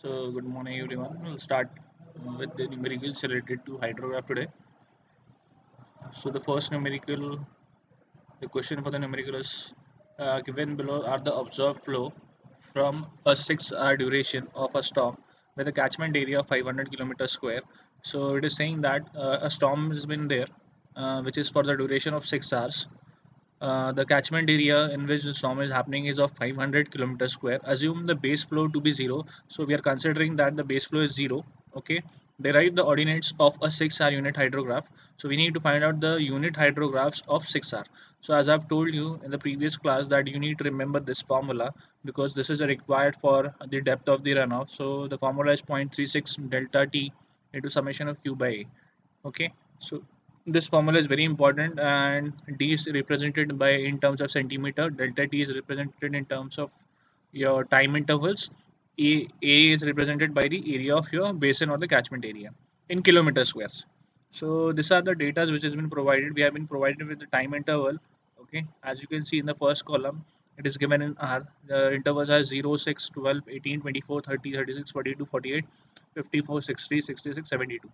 So, good morning everyone. We'll start with the numericals related to hydrograph today. So, the first numerical, the question for the numerical is given below are the observed flow from a 6-hour duration of a storm with a catchment area of 500 kilometers square. So, it is saying that a storm has been there, which is for the duration of 6 hours. The catchment area in which the storm is happening is of 500 kilometers square. Assume the base flow to be zero. So we are considering that the base flow is zero. Okay. Derive the ordinates of a 6-hour unit hydrograph. So we need to find out the unit hydrographs of 6-hour. So as I've told you in the previous class that you need to remember this formula because this is required for the depth of the runoff. So the formula is 0.36 delta T into summation of Q by A. Okay. So this formula is very important, and d is represented by in terms of centimeter, delta t is represented in terms of your time intervals, a is represented by the area of your basin or the catchment area in kilometer squares. So these are the data which has been provided. We have been provided with the time interval. Okay, as you can see in the first column, it is given in r. The intervals are 0, 6, 12, 18, 24, 30, 36, 42, 48, 54, 60, 66, 72.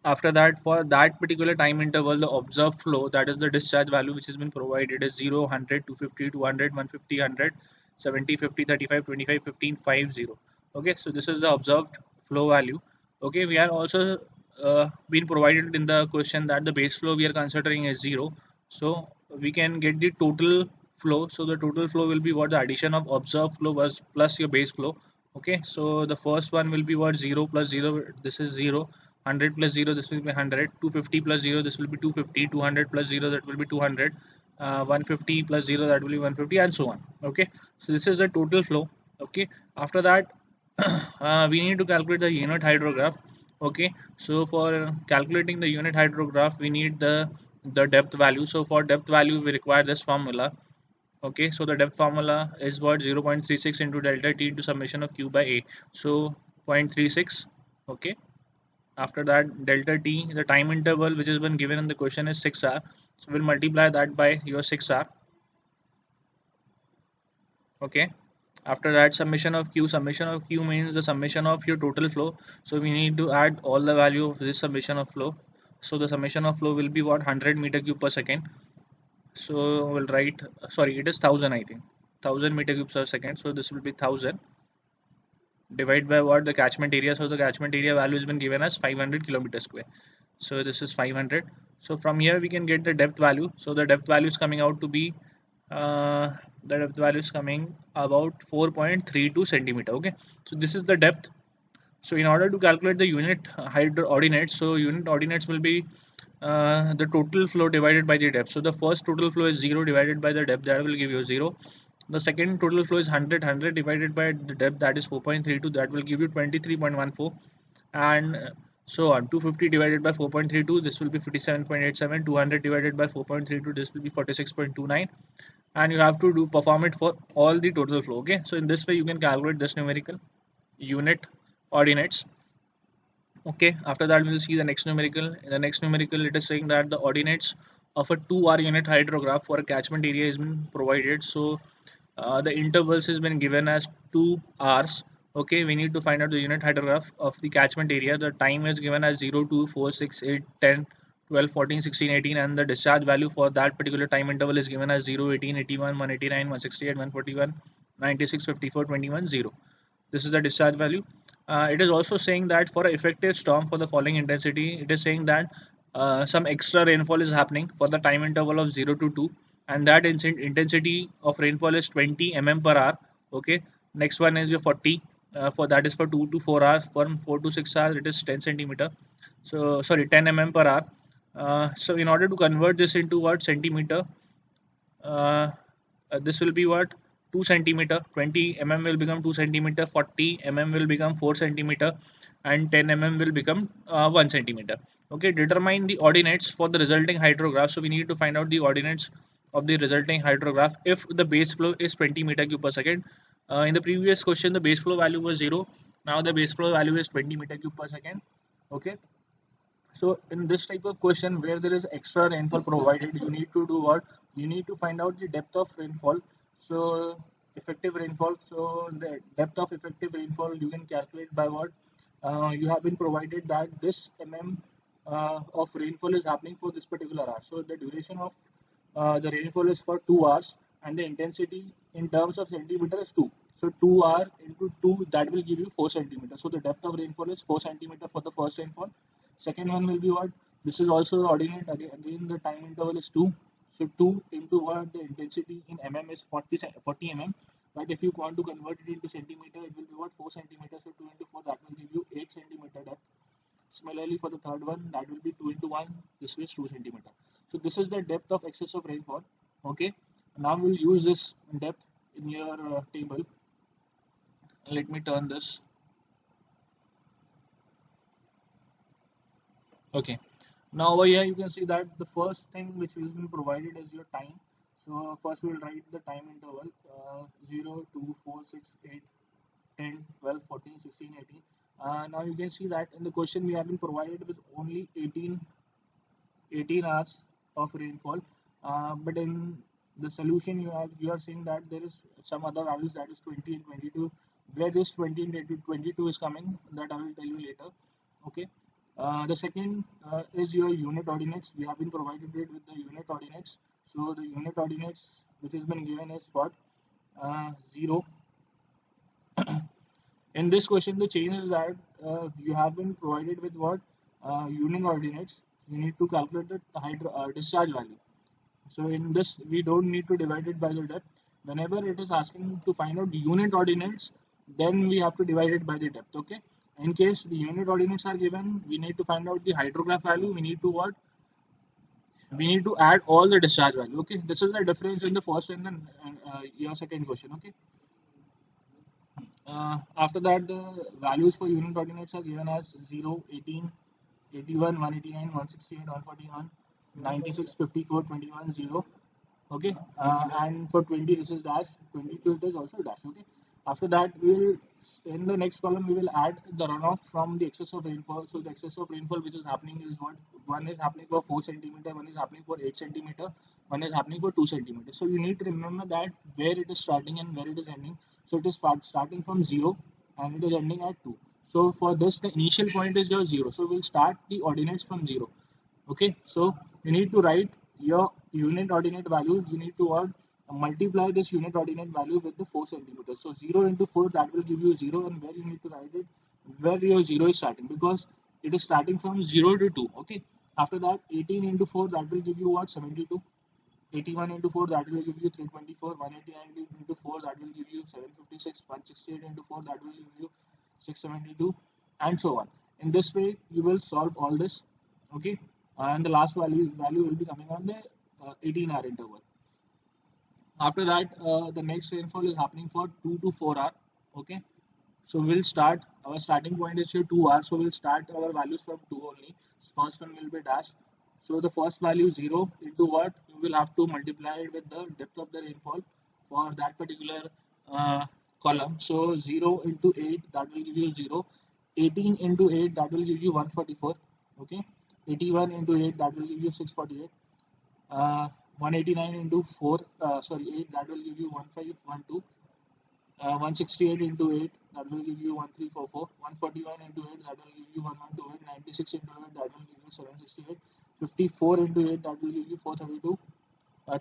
After that, for that particular time interval, the observed flow, that is the discharge value which has been provided, is 0, 100, 250, 200, 150, 100, 70, 50, 35, 25, 15, 50. Okay, so this is the observed flow value. Okay, we are also been provided in the question that the base flow we are considering is 0. So we can get the total flow. So the total flow will be what the addition of observed flow was plus your base flow. Okay, so the first one will be what 0 plus 0, this is 0, 100 plus 0, this will be 100, 250 plus 0, this will be 250, 200 plus 0, that will be 200, 150 plus 0, that will be 150, and so on. Okay, so this is the total flow. Okay, after that we need to calculate the unit hydrograph. Okay, so for calculating the unit hydrograph we need the depth value. So for depth value we require this formula. Okay, so the depth formula is what 0.36 into delta t into summation of q by a. So 0.36. Okay, after that delta t, the time interval which has been given in the question is 6 hour, so we'll multiply that by your 6 hour. Okay, after that summation of q means the summation of your total flow, so we need to add all the value of this summation of flow. So the summation of flow will be what 100 meter cube per second. So we'll write, sorry, it is 1000, I think 1000 meter cubes per second. So this will be 1000 divided by what the catchment area. So the catchment area value has been given as 500 kilometer square. So this is 500. So from here we can get the depth value. So the depth value is coming out to be the depth value is coming about 4.32 centimeter. Okay, so this is the depth. So in order to calculate the unit hydro ordinates, so unit ordinates will be the total flow divided by the depth. So the first total flow is 0 divided by the depth, that will give you 0. The second total flow is 100 divided by the depth, that is 4.32, that will give you 23.14, and so on. 250 divided by 4.32, this will be 57.87. 200 divided by 4.32, this will be 46.29, and you have to perform it for all the total flow. Okay, so in this way you can calculate this numerical unit ordinates. Okay, after that we will see the next numerical. In the next numerical it is saying that the ordinates of a 2-hour unit hydrograph for a catchment area has been provided. So the intervals has been given as 2 hours. Okay, we need to find out the unit hydrograph of the catchment area. The time is given as 0, 2, 4, 6, 8, 10, 12, 14, 16, 18, and the discharge value for that particular time interval is given as 0, 18, 81, 189, 168, 141, 96, 54, 21, 0. This is the discharge value. It is also saying that for an effective storm for the falling intensity, it is saying that some extra rainfall is happening for the time interval of 0 to 2, and that intensity of rainfall is 20 mm per hour. Okay, next one is your 40, for that is for 2 to 4 hours. For 4 to 6 hours it is 10 centimeter, so sorry, 10 mm per hour. So in order to convert this into what centimeter, uh, this will be what 2 centimeter. 20 mm will become 2 centimeter, 40 mm will become 4 centimeter, and 10 mm will become 1 centimeter. Okay, determine the ordinates for the resulting hydrograph. So we need to find out the ordinates of the resulting hydrograph if the base flow is 20 meter cube per second. In the previous question the base flow value was 0, now the base flow value is 20 meter cube per second. Okay, so in this type of question where there is extra rainfall provided, you need to do what? You need to find out the depth of rainfall. So effective rainfall. So the depth of effective rainfall you can calculate by what you have been provided that this of rainfall is happening for this particular hour. So the duration of the rainfall is for 2 hours, and the intensity in terms of centimeter is 2. So 2 hour into 2, that will give you 4 centimeters. So the depth of rainfall is 4 centimeter for the first rainfall. Second one will be what? This is also the ordinate. Again the time interval is 2. So 2 into what? The intensity in mm is 40 mm. But if you want to convert it into centimeter, it will be what? 4 centimeters. So 2 into 4, that will give you 8 centimeter depth. Similarly, for the third one, that will be 2 into 1. This is 2 centimeter. So this is the depth of excess of rainfall. Okay. Now we'll use this depth in your table. Let me turn this. Okay. Now over here you can see that the first thing which is been provided is your time. So first we'll write the time interval 0, 2, 4, 6, 8, 10, 12, 14, 16, 18. Now you can see that in the question we have been provided with only 18 hours of rainfall, but in the solution you are saying that there is some other values, that is 20 and 22. Where this 20 and 22 is coming, that I will tell you later. Okay. The second is your unit ordinates. We have been provided it with the unit ordinates. So the unit ordinates which has been given is what? 0. In this question, the change is that you have been provided with what? Unit ordinates. You need to calculate the discharge value. So in this, we don't need to divide it by the depth. Whenever it is asking to find out the unit ordinates, then we have to divide it by the depth. Okay. In case the unit ordinates are given, we need to find out the hydrograph value. We need to what? We need to add all the discharge value. Okay. This is the difference in the first and then your second question. Okay. After that, the values for unit ordinates are given as 0, 18, 81, 189, 168, 141, 96, 54, 21, 0. Okay, and for 20 this is dash, 22 it is also dash. Okay, after that we will, in the next column we will add the runoff from the excess of rainfall. So the excess of rainfall which is happening is what? One is happening for 4 centimeter, one is happening for 8 centimeter, one is happening for 2 centimeter. So you need to remember that where it is starting and where it is ending. So it is starting from 0 and it is ending at 2. So for this the initial point is your 0. So we'll start the ordinates from 0. Okay, so you need to write your unit ordinate value. You need to multiply this unit ordinate value with the 4 centimeters. So 0 into 4, that will give you 0, and where you need to write it, where your 0 is starting, because it is starting from 0 to 2. Okay, after that 18 into 4, that will give you what? 72. 81 into 4, that will give you 324. 189 into 4, that will give you 756. 168 into 4, that will give you 672, and so on. In this way you will solve all this. Okay, and the last value will be coming on the 18-hour interval. After that, the next rainfall is happening for 2 to 4 hour. Okay, so we'll start, our starting point is here 2 hours, so we'll start our values from 2 only. First one will be dash. So the first value 0 into what? You will have to multiply it with the depth of the rainfall for that particular column. So 0 into 8, that will give you 0. 18 into 8, that will give you 144. Okay, 81 into 8, that will give you 648. 189 into 4, 8, that will give you 1512. 168 into 8, that will give you 1344. 141 into 8, that will give you 1128. 96 into 8, that will give you 768. 54 into 8, that will give you 432.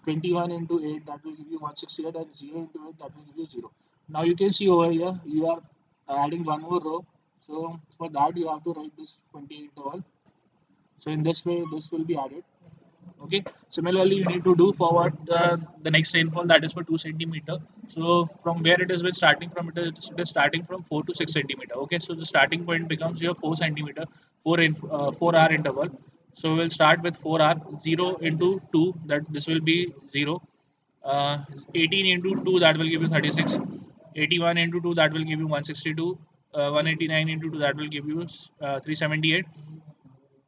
21 into 8, that will give you 168, and 0 into 8, that will give you 0. Now you can see over here, you are adding one more row. So for that you have to write this 20 interval. So in this way, this will be added. Okay, similarly you need to do forward the next rainfall, that is for 2 centimeter. So from where it is with starting from, it is starting from 4 to 6 centimeter. Okay, so the starting point becomes your 4 centimeter, 4 hour interval. So we'll start with 4 hour. 0 into 2, that this will be 0. 18 into 2, that will give you 36. 81 into 2, that will give you 162. 189 into 2, that will give you 378,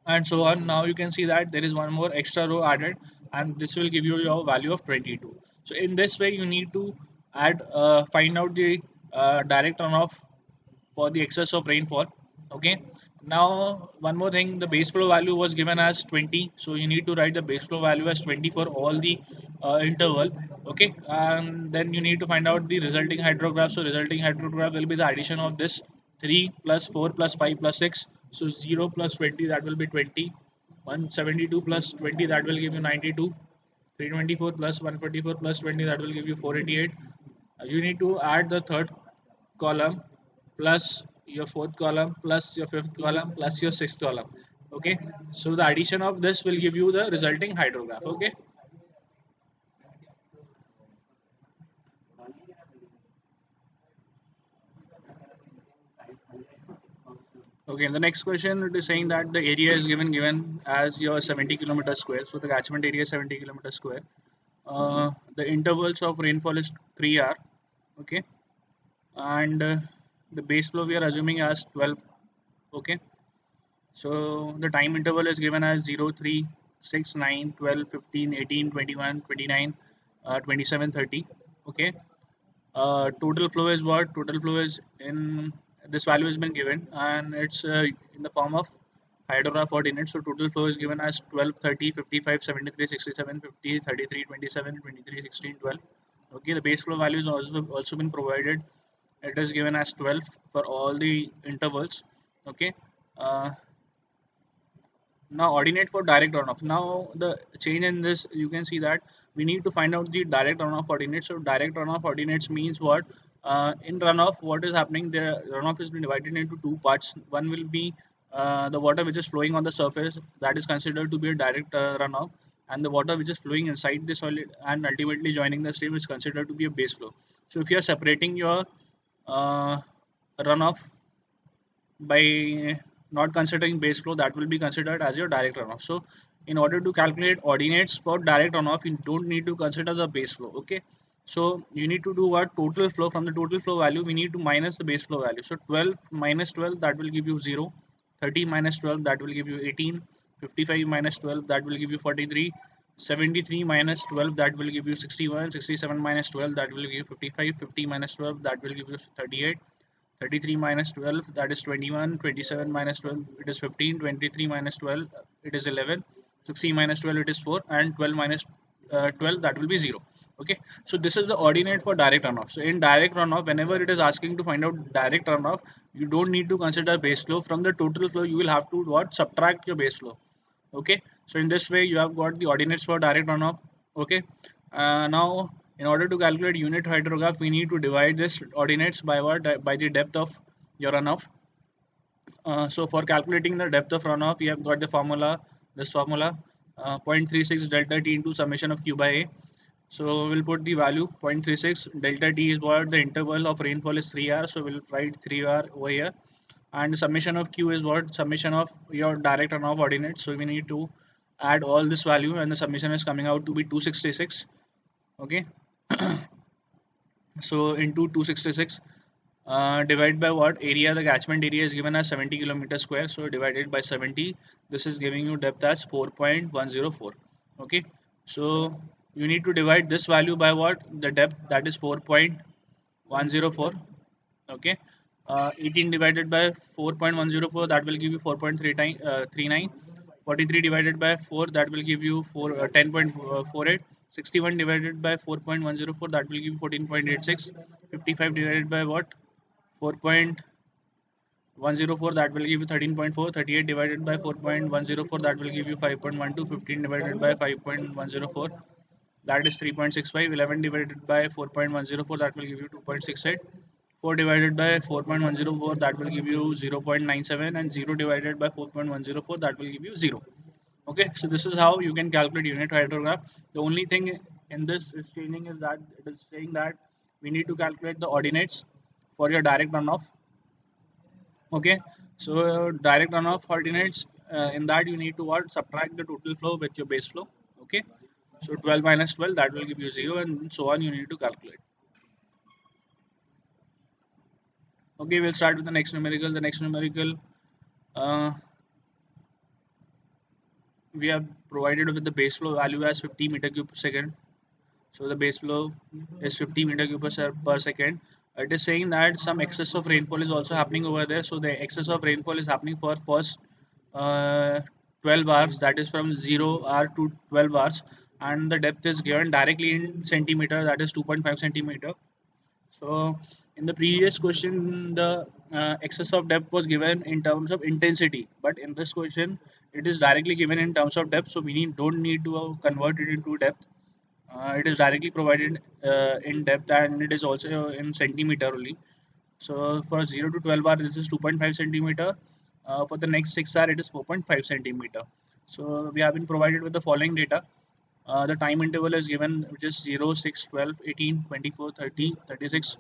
and so on. Now you can see that there is one more extra row added, and this will give you your value of 22. So in this way you need to find out the direct runoff for the excess of rainfall. Okay, now one more thing, the base flow value was given as 20, so you need to write the base flow value as 20 for all the interval. Okay, and then you need to find out the resulting hydrograph. So resulting hydrograph will be the addition of this 3 plus 4 plus 5 plus 6. So 0 plus 20, that will be 20. 172 plus 20, that will give you 92. 324 plus 144 plus 20, that will give you 488. You need to add the third column plus your fourth column plus your fifth column plus your sixth column. Okay, so the addition of this will give you the resulting hydrograph. Okay. Okay, in the next question, it is saying that the area is given as your 70 kilometer square. So the catchment area is 70 kilometer square. The intervals of rainfall is 3 hour. Okay, and the base flow we are assuming as 12. Okay, so the time interval is given as 0, 3, 6, 9, 12, 15, 18, 21, 29, 27, 30. Okay, total flow is what? Total flow is in this value has been given and it's in the form of hydrograph ordinate. So total flow is given as 12, 30, 55, 73, 67, 50, 33, 27, 23, 16, 12. Okay, the base flow value is also been provided. It is given as 12 for all the intervals. Okay. Uh, Now ordinate for direct runoff. Now the change in this, you can see that we need to find out the direct runoff ordinates. So direct runoff ordinates means what? In runoff, what is happening? The runoff is been divided into two parts. One will be the water which is flowing on the surface, that is considered to be a direct runoff, and the water which is flowing inside the solid and ultimately joining the stream is considered to be a base flow. So if you are separating your uh, runoff by not considering base flow, that will be considered as your direct runoff. So in order to calculate ordinates for direct runoff, you don't need to consider the base flow. Okay, so you need to do what? Total flow. From the total flow value we need to minus the base flow value. So 12 minus 12, that will give you 0. 30 minus 12, that will give you 18. 55 minus 12, that will give you 43. 73 minus 12, that will give you 61. 67 minus 12, that will give you 55. 50 minus 12, that will give you 38. 33 minus 12, that is 21. 27 minus 12, it is 15. 23 minus 12, it is 11. 60 minus 12, it is 4, and 12 minus 12, that will be 0. Okay, so this is the ordinate for direct runoff. So in direct runoff, whenever it is asking to find out direct runoff, you don't need to consider base flow. From the total flow, you will have to what? Subtract your base flow. Okay, so in this way you have got the ordinates for direct runoff. Okay, now in order to calculate unit hydrograph, we need to divide this ordinates by what? By the depth of your runoff. So for calculating the depth of runoff, we have got the formula, this formula, 0.36 delta T into summation of Q by A. So we'll put the value 0.36 delta T is what? The interval of rainfall is 3 hours, so we'll write 3 hour over here. And the summation of Q is what? Summation of your direct runoff ordinates. So we need to add all this value and the summation is coming out to be 266. Okay. So into 266 divided by what? Area, the catchment area is given as 70 kilometer square, so divided by 70, this is giving you depth as 4.104. Okay, so you need to divide this value by what? The depth, that is 4.104. Okay, 18 divided by 4.104, that will give you 4.39. 43 divided by 4, that will give you 10.48. 61 divided by 4.104, that will give you 14.86. 55 divided by what? 4.104, that will give you 13.4. 38 divided by 4.104, that will give you 5.12. 15 divided by 5.104, that is 3.65. 11 divided by 4.104, that will give you 2.68. 4 divided by 4.104, that will give you 0.97, and 0 divided by 4.104, that will give you 0. Okay, so this is how you can calculate unit hydrograph. The only thing in this is changing is that it is saying that we need to calculate the ordinates for your direct runoff. Okay, so direct runoff ordinates, in that you need to what? Subtract the total flow with your base flow. Okay, so 12 minus 12, that will give you 0, and so on you need to calculate. Okay, we'll start with the next numerical. The next numerical, uh, we have provided with the base flow value as 50 meter cube per second. So the base flow is 50 meter cube per second. It is saying that some excess of rainfall is also happening over there. So the excess of rainfall is happening for first 12 hours, that is from 0 hour to 12 hours. and the depth is given directly in centimeter, that is 2.5 centimeter. So in the previous question, the excess of depth was given in terms of intensity, but in this question, it is directly given in terms of depth. So don't need to convert it into depth. It is directly provided in depth, and it is also in centimeter only. So for 0 to 12 hour, this is 2.5 centimeter. For the next 6 hour, it is 4.5 centimeter. So we have been provided with the following data. The time interval is given, which is 0, 6, 12, 18, 24, 30, 36,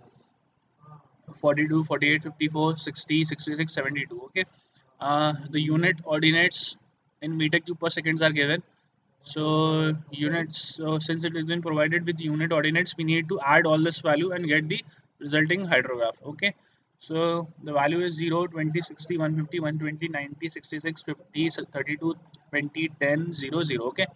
42, 48, 54, 60, 66, 72. Okay. The unit ordinates in meter cube per seconds are given. So units, so since it has been provided with unit ordinates, we need to add all this value and get the resulting hydrograph. Okay. So the value is 0, 20, 60, 150, 120, 90, 66, 50, 32, 20, 10, 0, 0. Okay.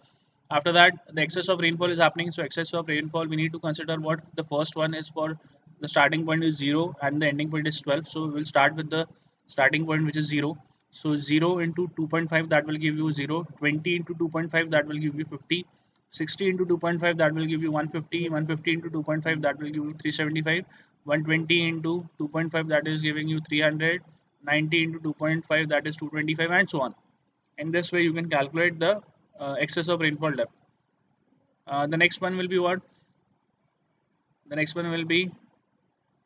After that, the excess of rainfall is happening. So excess of rainfall, we need to consider what the first one is. For the starting point is 0 and the ending point is 12. So we'll start with the starting point, which is 0. So 0 into 2.5, that will give you 0. 20 into 2.5, that will give you 50. 60 into 2.5, that will give you 150. 150 into 2.5, that will give you 375. 120 into 2.5, that is giving you 300. 90 into 2.5, that is 225, and so on. In this way, you can calculate the excess of rainfall depth. The next one will be what? The next one will be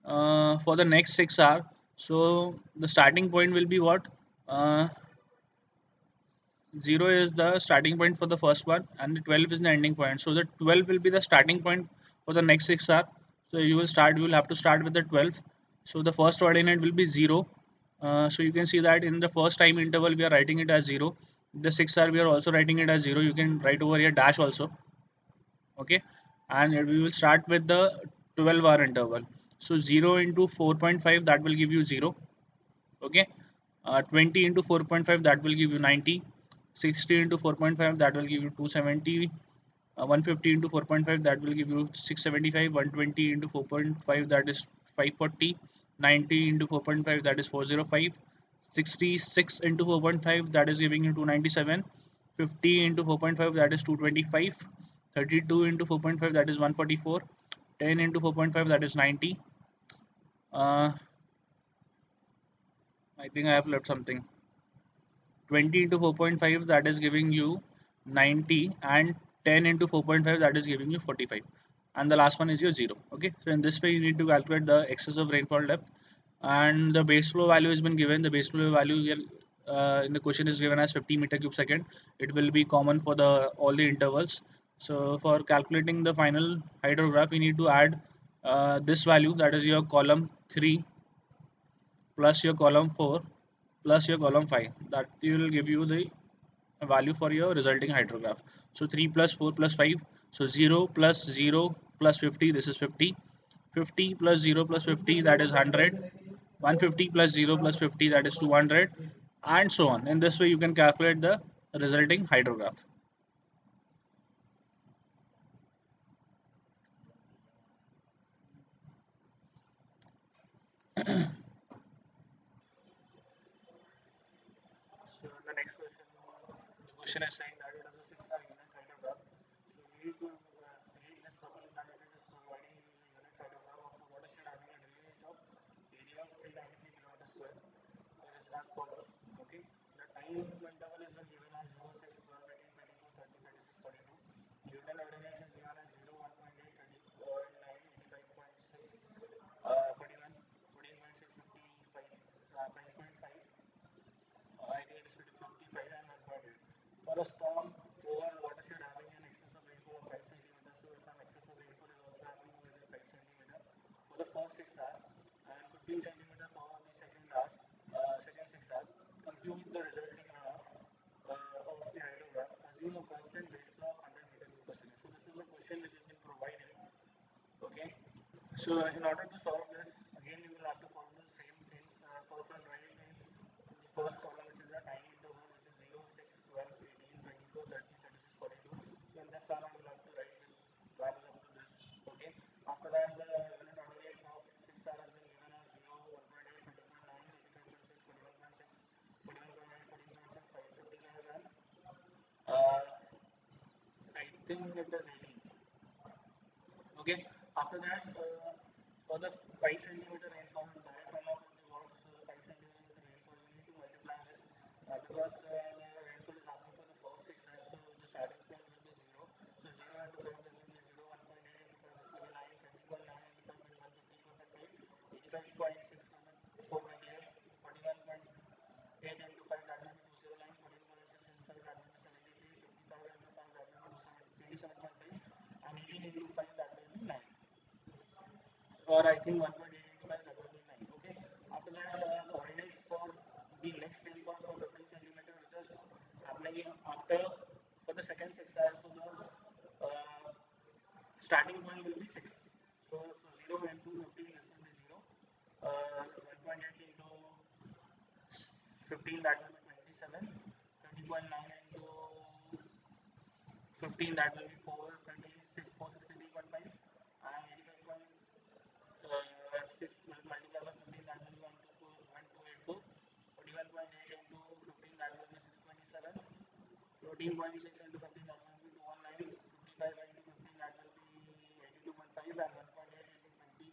for the next 6 hours. So the starting point will be what? Uh, 0 is the starting point for the first one, and the 12 is the ending point. So the 12 will be the starting point for the next 6 hours. So you will have to start with the 12. So the first ordinate will be 0. So you can see that in the first time interval we are writing it as 0. The 6 hour we are also writing it as 0. You can write over here dash also. Okay, and we will start with the 12-hour interval. So 0 into 4.5, that will give you 0. Okay, 20 into 4.5, that will give you 90. 60 into 4.5, that will give you 270. 150 into 4.5, that will give you 675. 120 into 4.5, that is 540. 90 into 4.5, that is 405. 66 into 4.5, that is giving you 297. 50 into 4.5, that is 225. 32 into 4.5, that is 144. 10 into 4.5, that is 90. I think I have left something. 20 into 4.5, that is giving you 90, and 10 into 4.5, that is giving you 45, and the last one is your 0. Okay, so in this way you need to calculate the excess of rainfall depth, and the base flow value has been given. The base flow value here in the question is given as 50 meter cube second. It will be common for the all the intervals. So for calculating the final hydrograph, we need to add this value, that is your column 3 plus your column 4 plus your column 5. That will give you the value for your resulting hydrograph. So 3 plus 4 plus 5. So 0 plus 0 plus 50, this is 50. 50 plus 0 plus 50, that is 100. 150 plus 0 plus 50, that is 200, and so on. In this way you can calculate the resulting hydrograph. So the next question, the question is saying that it is a 6-hour unit hydrograph. So we need to read this properly, that it is providing you the unit hydrograph of a watershed having a drainage of area of 393 kilometer square. It is as follows. Okay, the time interval is given as 0, 6, 12, 18, 24, 30, 36, 42. Unit ordinate is given as 0, 1.8, 30, 9, 85.6, 41, 14.6, 55, 5.5. I think it is 55 and 1.8. For a storm over watershed having an excess of rainfall of 5 centimeters, so if an excess of rainfall is also happening within 5 centimeters for the first 6 hours and 15 centimeters for the second 6 hours, compute the resulting runoff of the hydrograph. Assume a constant base flow of 100 meter per second. So this is the question which has been provided. Okay. So in order to solve this, again you will have to follow the same things. First one, write in the first column, which is the time interval, which is 0, 6, 12, 18, 24, 30, 36, 42. So in this column you will have to write this value up to this. Okay. After that, the unit ordinates of 6 hours has been given as 0, 1.8, 20.9, 85.6, 41.6, 41.9, 14.6, 5.59, and I think it it as 18. Okay. After that, for the 5 centimeter rainfall, direct runoff of the world's 5 centimeter rainfall, you need to multiply this because the rainfall is happening for the first 6 months, so the starting point will be 0. So 0 into 5, this will be 0, 1.8 into 5, this will be 9, 30.9 into 5 will be 154.5, 85.6 will be 428, 41.8 into 5 that will be 209, 14.6 into 5 that will be 73, 55 into 5 that will be 27.5, and 18 into 5 that will be 9, or I think 1.8 into 5 that will be 9. Okay. After that, the coordinates for the next rainfall for 15 centimeter, which is happening after for the second 6 hours. So the starting point will be 6. So 0 into 15, this will be 0. 1.8 into 15, that will be 27. 20.9 into 15, that will be 436, 463.5, and 85.6 multiplied by 15, that will be 1284. 41.8 into 15, that will be 627. 14.6 into 15, that will be 219. 55 into 15, that will be 82.5, and 1.8 into 20,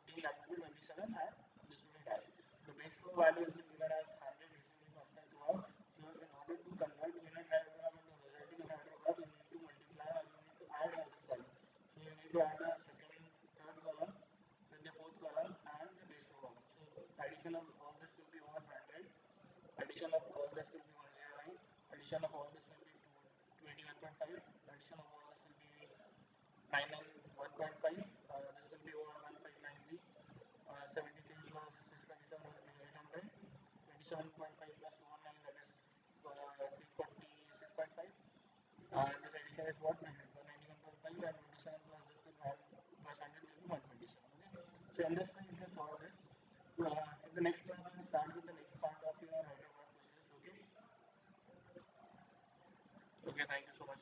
15, that will be 27, and this will be dash. The base flow value has been given as 100, this will be constant throughout. So in order to convert unit hydrograph into resulting hydrograph, you need to multiply, or you need to add all this value. So you need to add the second, third column with the fourth column and the base flow column. So addition of all this will be 100. Addition of all this will be 109. Addition of all this will be 21.5. Addition of all this will be 991.5. This will be over 1593. 73 plus 627 will be 800. 27.5 plus 219, that is 346.5. And this addition is what? 191.5, and 27 plus this will be plus 100 will be 127. Okay. So in this way you can solve this. In the next class, we will start with the next part of your hydrograph process. Okay. Okay. Thank you so much.